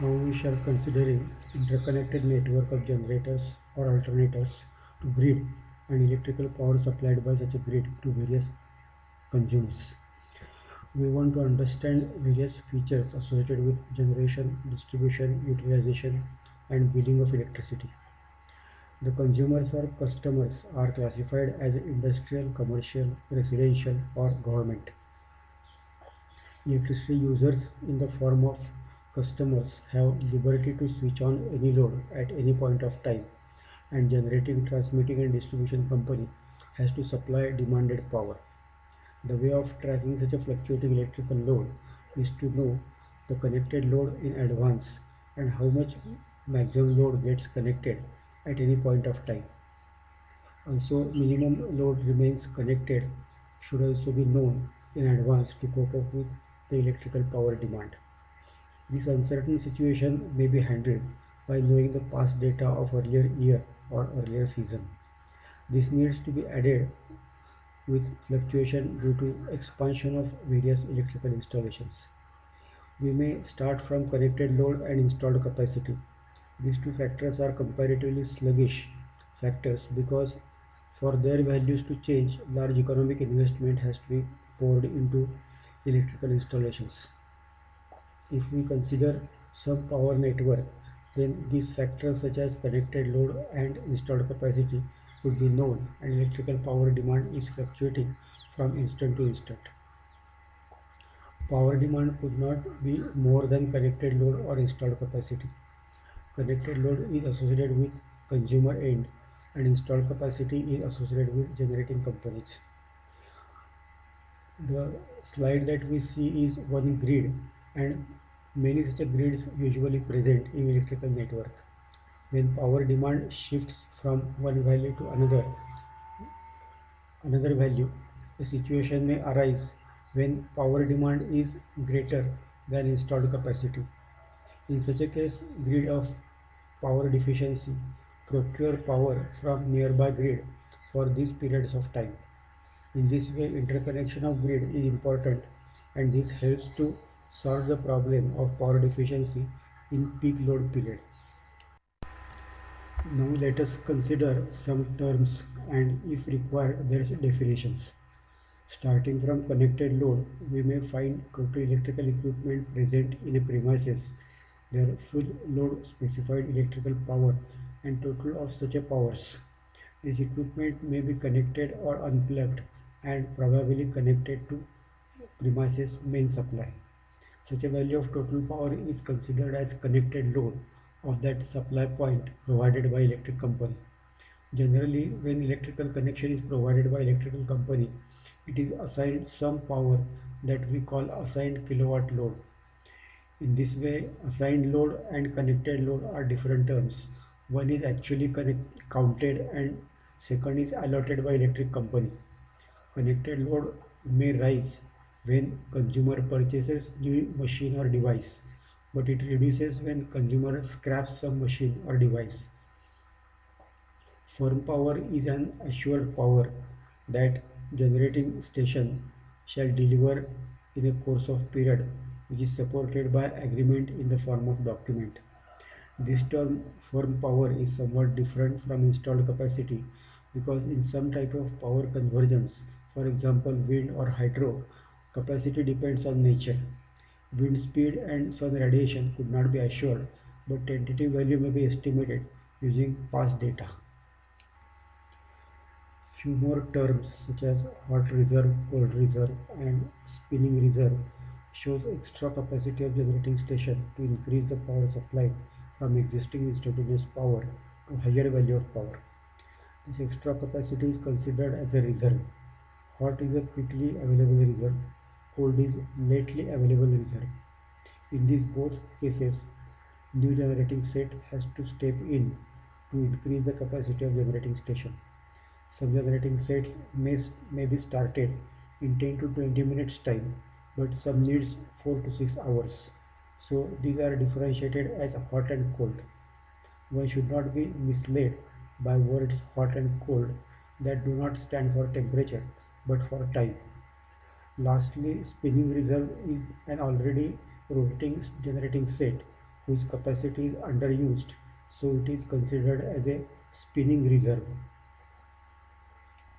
Now we shall considering interconnected network of generators or alternators to grid and electrical power supplied by such a grid to various consumers. We want to understand various features associated with generation, distribution, utilization and billing of electricity. The consumers or customers are classified as industrial, commercial, residential or government. Electricity users in the form of customers have liberty to switch on any load at any point of time, and generating, transmitting and distribution company has to supply demanded power. The way of tracking such a fluctuating electrical load is to know the connected load in advance and how much maximum load gets connected at any point of time. Also, minimum load remains connected should also be known in advance to cope up with the electrical power demand. This uncertain situation may be handled by knowing the past data of earlier year or earlier season. This needs to be added with fluctuation due to expansion of various electrical installations. We may start from connected load and installed capacity. These two factors are comparatively sluggish factors because for their values to change, large economic investment has to be poured into electrical installations. If we consider some power network, then these factors such as connected load and installed capacity would be known, and electrical power demand is fluctuating from instant to instant. Power demand could not be more than connected load or installed capacity. Connected load is associated with consumer end and installed capacity is associated with generating companies. The slide that we see is one grid, and many such grids usually present in electrical network. When power demand shifts from one value to another value, a situation may arise when power demand is greater than installed capacity. In such a case, grid of power deficiency procure power from nearby grid for these periods of time. In this way, interconnection of grid is important, and this helps to solve the problem of power deficiency in peak load period. Now let us consider some terms and if required their definitions. Starting from connected load, we may find total electrical equipment present in a premises, their full load specified electrical power and total of such a powers. This equipment may be connected or unplugged and probably connected to premises main supply. Such a value of total power is considered as connected load of that supply point provided by electric company. Generally, when electrical connection is provided by electrical company, it is assigned some power that we call assigned kilowatt load. In this way, assigned load and connected load are different terms. One is actually counted and second is allotted by electric company. Connected load may rise when consumer purchases new machine or device, but it reduces when consumer scraps some machine or device. Firm power is an assured power that generating station shall deliver in a course of period which is supported by agreement in the form of document. This term firm power is somewhat different from installed capacity because in some type of power convergence, for example wind or hydro, capacity depends on nature. Wind speed and sun radiation could not be assured, but tentative value may be estimated using past data. Few more terms such as hot reserve, cold reserve and spinning reserve shows extra capacity of generating station to increase the power supply from existing instantaneous power to higher value of power. This extra capacity is considered as a reserve. Hot is a quickly available reserve, cold is lately available reserve. In these both cases, new generating set has to step in to increase the capacity of generating station. Some generating sets may be started in 10 to 20 minutes time, but some needs 4 to 6 hours. So these are differentiated as hot and cold. One should not be misled by words hot and cold that do not stand for temperature but for time. Lastly, spinning reserve is an already rotating generating set whose capacity is underused, so it is considered as a spinning reserve.